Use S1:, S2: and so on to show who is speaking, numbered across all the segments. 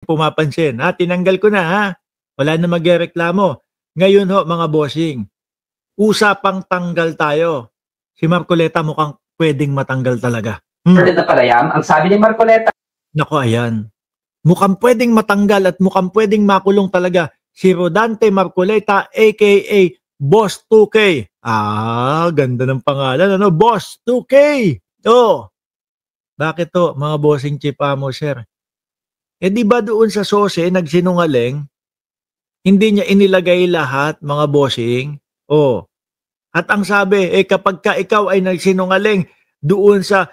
S1: pumapansin. Ha, tinanggal ko na ha. Wala na magrereklamo. Ngayon ho mga bossing, usapang tanggal tayo. Si Marcoleta mukhang pwedeng matanggal talaga.
S2: Na Palayam, ang sabi ni Marcoleta.
S1: Nako, ayan. Mukhang pwedeng matanggal at mukhang pwedeng makulong talaga si Rodante Marcoleta aka Boss 2K. Ganda ng pangalan, ano? Boss 2K. Oh. Bakit to, mga bossing Chief Amo, sir? Di ba doon sa sose nagsinungaling? Hindi niya inilagay lahat, mga bossing. Oh. At ang sabi, kapag ka ikaw ay nagsinungaling doon sa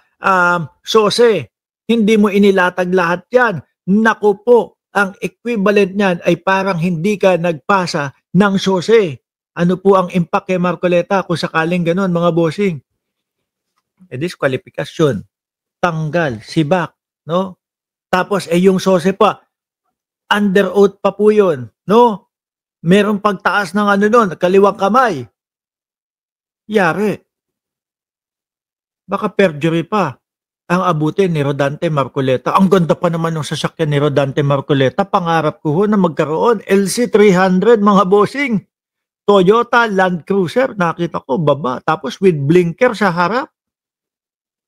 S1: sose, hindi mo inilatag lahat yan. Naku po, ang equivalent niyan ay parang hindi ka nagpasa ng sose. Ano po ang impact kay Marcoleta kung sakaling ganon, mga bossing? Disqualifikasyon, tanggal, sibak, no? Tapos yung sose pa, under oath pa po yun, no? Merong pagtaas ng ano nun, kaliwang kamay. Yari. Baka perjury pa ang abutin ni Rodante Marcoleta. Ang ganda pa naman ng sasakyan ni Rodante Marcoleta. Pangarap ko ho na magkaroon. LC300, mga bossing. Toyota Land Cruiser. Nakita ko, baba. Tapos with blinker sa harap.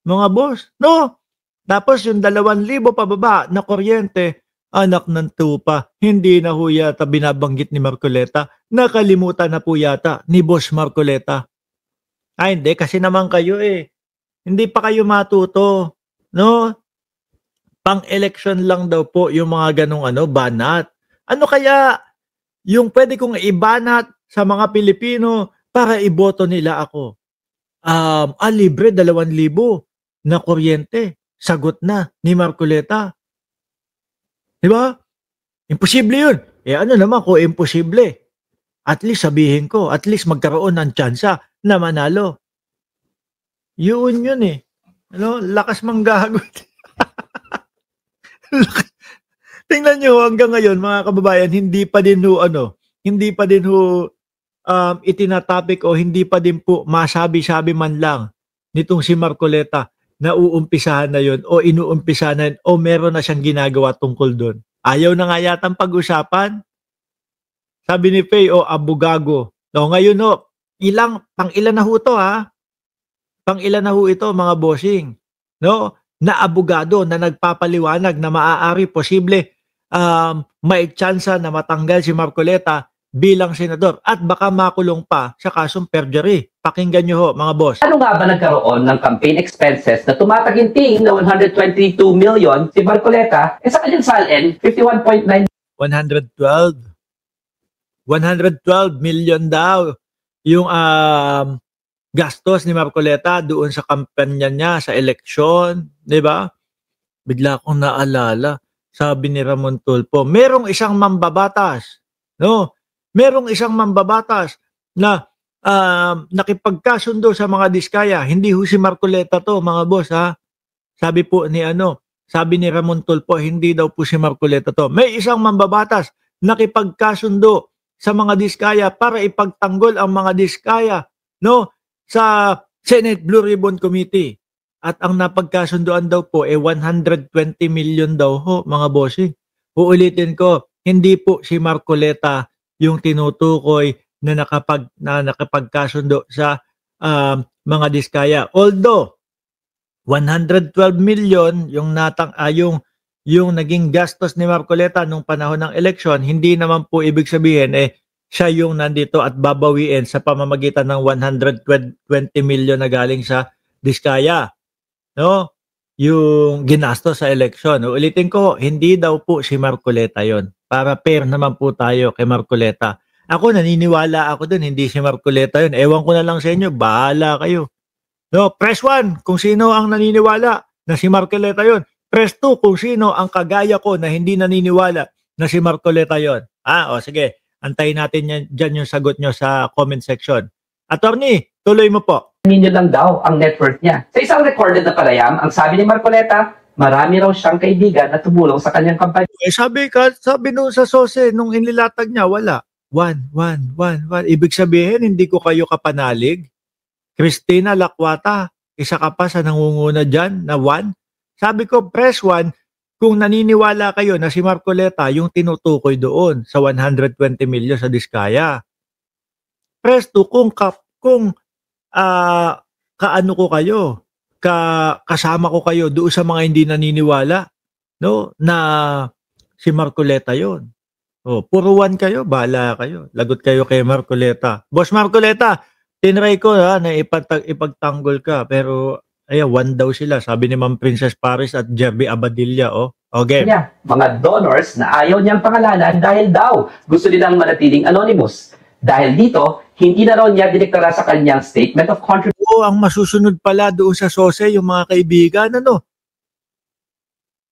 S1: Mga boss. No? Tapos yung 2,000 pababa na kuryente. Anak ng tupa. Hindi na ho yata binabanggit ni Marcoleta. Nakalimutan na po yata ni Boss Marcoleta. Hindi. Kasi naman kayo hindi pa kayo matuto, no? Pang-election lang daw po yung mga ganong banat. Ano kaya yung pwede kong ibanat sa mga Pilipino para iboto nila ako? Libre 2,000 na kuryente. Sagot na ni Marcoleta. Diba? Imposible yun. Ano naman kung imposible? At least sabihin ko, at least magkaroon ng tsansa na manalo. Yun ano, lakas manggago. Tingnan nyo hanggang ngayon mga kababayan, hindi pa din itinatopic o hindi pa din po masabi-sabi man lang nitong si Marcoleta na uumpisahan na yun o inuumpisahan na yun o meron na siyang ginagawa tungkol doon. Ayaw na nga yatang pag-usapan. Sabi ni Faye, abugago. Ngayon pang-ilan na ho to ha? Pang-ilan na ho ito mga bossing, no? Na abogado na nagpapaliwanag na maaari posible may tsansa na matanggal si Marcoleta bilang senador at baka makulong pa sa kasong perjury. Pakinggan nyo ho mga boss.
S2: Ano nga ba nagkaroon ng campaign expenses na tumataginting na 122 million si Marcoleta sa kanyang salin 51.9
S1: 112 million daw yung gastos ni Marcoleta doon sa kampanya niya sa eleksyon, 'di ba? Bigla akong naalala, sabi ni Ramon Tulfo, merong isang mambabatas, no? Merong isang mambabatas na nakipagkasundo sa mga Diskaya. Hindi ho si Marcoleta to, mga boss ha. Sabi ni Ramon Tulfo, hindi daw po si Marcoleta to. May isang mambabatas nakipagkasundo sa mga Diskaya para ipagtanggol ang mga Diskaya, no? Sa Senate Blue Ribbon Committee. At ang napagkasunduan daw po 120 million daw ho, mga bossing. Uulitin ko, hindi po si Marcoleta yung tinutukoy na nakapagkasundo sa mga Diskaya. Although 112 million yung naging gastos ni Marcoleta nung panahon ng eleksyon, hindi naman po ibig sabihin siya yung nandito at babawiin sa pamamagitan ng 120 million na galing sa Diskaya. No? Yung ginastos sa eleksyon. Ulitin ko, hindi daw po si Marcoleta yon. Para fair naman po tayo kay Marcoleta. Ako naniniwala ako dun, hindi si Marcoleta yon. Ewan ko na lang sa inyo, bahala kayo. No, press 1 kung sino ang naniniwala na si Marcoleta yon. Press 2 kung sino ang kagaya ko na hindi naniniwala na si Marcoleta yon. Sige. Antayin natin dyan yung sagot nyo sa comment section. Attorney, tuloy mo po.
S2: Ninyo lang daw ang net worth niya. Sa isang recorded na palayam, ang sabi ni Marcoleta, marami raw siyang kaibigan na tumulong sa kanyang kampanya.
S1: Sabi nung sa sose, nung inilatag niya, wala. 1. Ibig sabihin, hindi ko kayo kapanalig. Cristina Lakwata, isa ka pa sa nangunguna dyan na 1. Sabi ko, press 1 kung naniniwala kayo na si Marcoleta yung tinutukoy doon sa 120 milyon sa Diskaya. Presto, kung kaano ko kayo, kasama ko kayo doon sa mga hindi naniniwala, no, na si Marcoleta yon. Oh, puruan kayo, bahala kayo. Lagot kayo kay Marcoleta. Boss Marcoleta, tinry ko na ipagtanggol ka, pero ayan, one daw sila, sabi ni Ma'am Princess Paris at Jerby Abadilla, oh. Okay.
S2: Niya, mga donors na ayaw niyang pangalanan dahil daw gusto nilang manatiling anonymous. Dahil dito, hindi na raw niya dineklara sa kanyang statement of contribution.
S1: Oo, ang masusunod pala doon sa SOSE, yung mga kaibigan, ano?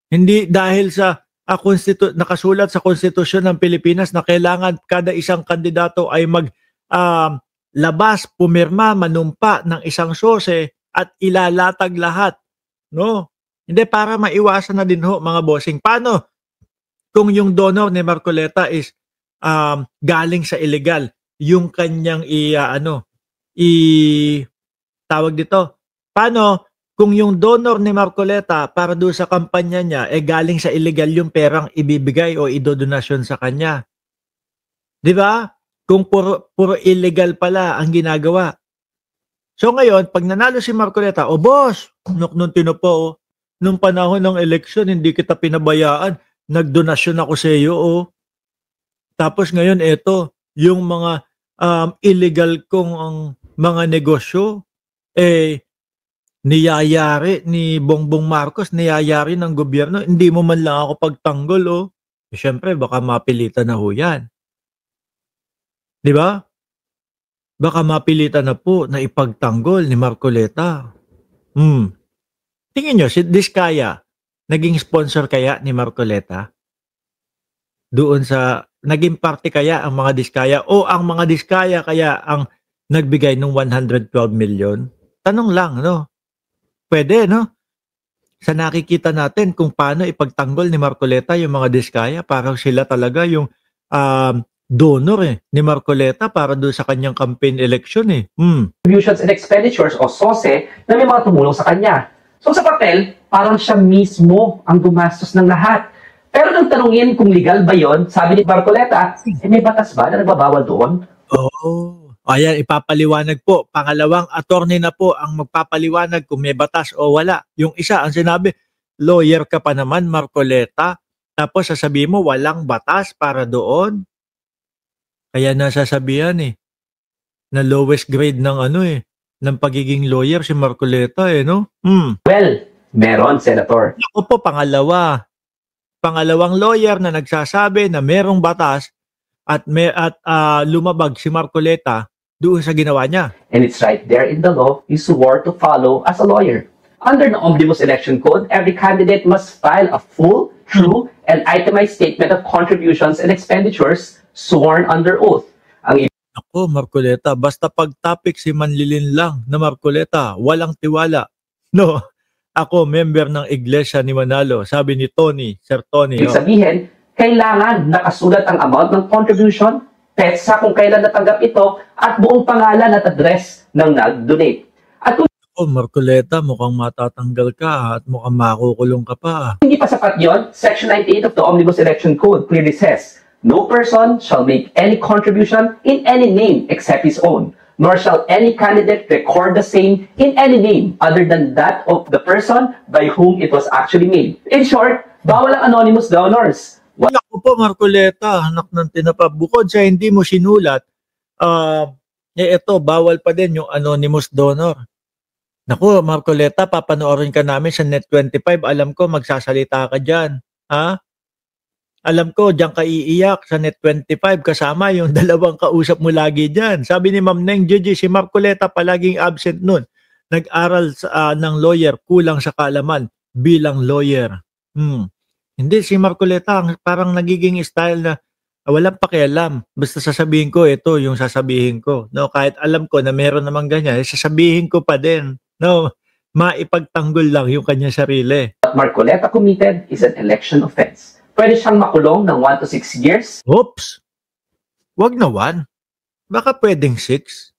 S1: Hindi dahil sa nakasulat sa konstitusyon ng Pilipinas na kailangan kada isang kandidato ay labas, pumirma, manumpa ng isang SOSE at ilalatag lahat, no? Hindi, para maiwasan na din ho, mga bossing. Paano kung yung donor ni Marcoleta is galing sa illegal, yung kanyang tawag dito, paano kung yung donor ni Marcoleta para doon sa kampanya niya galing sa illegal yung perang ibibigay o idodonasyon sa kanya? Di ba? Kung puro illegal pala ang ginagawa. So ngayon, pag nanalo si Marcoleta, boss, nung tinupo, nung panahon ng eleksyon, hindi kita pinabayaan, nagdonasyon ako sa iyo, Tapos ngayon, yung mga illegal kong mga negosyo, niyayari ni Bongbong Marcos, niyayari ng gobyerno, hindi mo man lang ako pagtanggol, Siyempre, baka mapilitan na ho yan. Di ba? Baka mapilitan na po na ipagtanggol ni Marcoleta. Tingin nyo, si Diskaya, naging sponsor kaya ni Marcoleta? Doon sa, naging party kaya ang mga Diskaya? O ang mga Diskaya kaya ang nagbigay ng 112 million? Tanong lang, no? Pwede, no? Sa nakikita natin kung paano ipagtanggol ni Marcoleta yung mga Diskaya, parang sila talaga yung donor ni Marcoleta para doon sa kanyang campaign election
S2: Contributions and expenditures o SOSE na may mga tumulong sa kanya. So sa papel, parang siya mismo ang gumastos ng lahat. Pero nang tanungin kung legal ba yon, sabi ni Marcoleta, may batas ba na nagbabawal doon?
S1: Ayan, ipapaliwanag po. Pangalawang attorney na po ang magpapaliwanag kung may batas o wala. Yung isa, ang sinabi, lawyer ka pa naman, Marcoleta. Tapos sasabihin mo, walang batas para doon. Kaya nasasabihan na lowest grade ng ng pagiging lawyer si Marcoleta no?
S2: Well, meron, Senator.
S1: Ako po, pangalawang lawyer na nagsasabi na merong batas at lumabag si Marcoleta doon sa ginawa niya.
S2: And it's right there in the law you swore to follow as a lawyer. Under the Omnibus Election Code, every candidate must file a full, true, and itemized statement of contributions and expenditures sworn under oath.
S1: Ako, Marcoleta, basta pag-topic si Manlilin lang na Marcoleta, walang tiwala. No, ako, member ng Iglesia ni Manalo, sabi ni Tony, Sir Tony.
S2: Ibig sabihin, kailangan nakasulat ang amount ng contribution, petsa kung kailan natanggap ito, at buong pangalan at address ng nag-donate. At kung
S1: Marcoleta, mukhang matatanggal ka at mukhang makukulong ka pa.
S2: Hindi pa sapat yon, Section 98 of the Omnibus Election Code clearly says, no person shall make any contribution in any name except his own, nor shall any candidate record the same in any name other than that of the person by whom it was actually made. In short, bawal ang anonymous donors.
S1: Naku po, Marcoleta, anak ng tinapa. Bukod sa hindi mo sinulat, bawal pa din yung anonymous donor. Naku, Marcoleta, papanoorin ka namin sa Net25. Alam ko, magsasalita ka dyan. Ha? Alam ko, diyan ka iiyak sa Net25 kasama yung dalawang kausap mo lagi dyan. Sabi ni Ma'am Neng Gigi, si Marcoleta palaging absent nun. Nag-aral ng lawyer, kulang sa kaalaman bilang lawyer. Hindi, si Marcoleta parang nagiging style na walang pakialam. Basta sasabihin ko, ito yung sasabihin ko. No, kahit alam ko na meron namang ganyan, sasabihin ko pa din. No, maipagtanggol lang yung kanya sarili.
S2: What Marcoleta committed is an election offense. Pwede siyang makulong ng 1 to 6 years.
S1: Oops! Wag na 1. Baka pwedeng 6.